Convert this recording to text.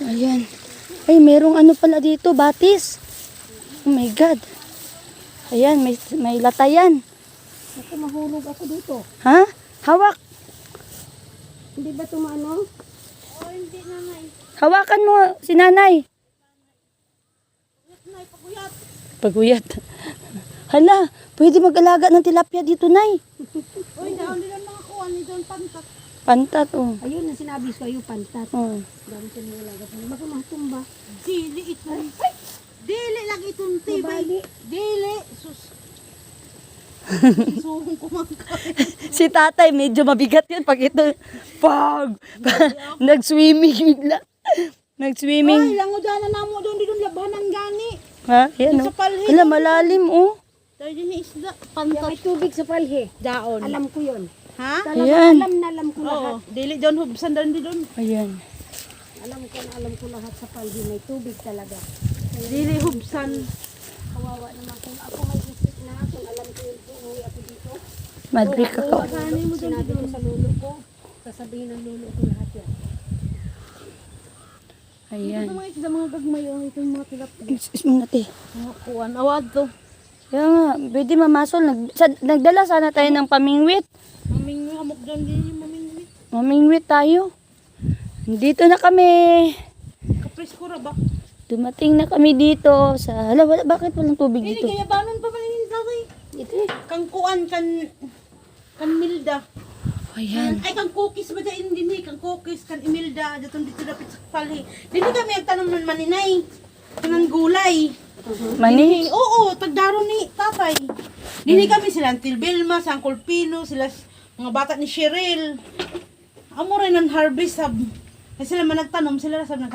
Ayan. Ay, merong ano pala dito, batis. Oh my God. Ayan, may latayan. Ako mahulog ako dito. Ha? Hawak. Hindi ba tumano? Oh, hindi nanay. Hawakan mo, si nanay. Nay, paguyat. Paguyat. Hala, pwede mag-alaga ng tilapia dito, nay. Uy, dahon nila mga kuwan ni Don Pantat. Pantat, oh. Ayun ang sinabi ko, yung pantat. Oh. Dami ko nilalaga. Baka matumba. Dili ito. Dili lang itong tibay. Mabali. Dili. Sus. Suhong kumangkay. Si tatay, medyo mabigat yun pag ito. Nag-swimming bigla. Ay, Nag-swimming. lango dyan na namo doon. Di doon labanan gani. Ha? Yan, Sa oh. palhi. Hala, malalim, oh. Tayo din ni isda. Kaya Pantat. may tubig sa palhe. Daon. Alam ko yun. Ha? Talaga Ayan. alam ko lahat. Oo. Dili doon hubsan doon di doon. Ayan. Alam ko lahat sa palhe. May tubig talaga. Dili hubsan. Kawawa naman kung ako may isip na. Kung alam ko yun, umuwi ako dito. Madrid ka ka. Sinabi ko sa lolo ko. Sasabihin ng lolo ko lahat yan. Ayan. Mga isda mga gagmayo. Itong mga tilapia. Excuse me natin. Mga kuwan. Awad to. Kaya nga, pwede mamasol. Nagdala sana tayo ng pamingwit. Maming hamok doon din yung maming. Mamingwit tayo. Dito na kami. Kapres ko ra ba? Dumating na kami dito sa... Hala, bakit walang tubig Ini dito? kaya banon pa man yung tatay. Ito Kang kuan kan Milda. Ayan. Ay kang cookies ba dyan din kang cookies kan Imelda datong dito dapat sa palhi. Dili kami nagtanom man maninay. Kanang gulay. Mani? Oo, tagdaro ni tatay. Dili kami sila Until Belma, San Colpino, sila mga bata ni Cheryl. Amo rin ang harvest sab. Kasi sila man nagtanom, sila sab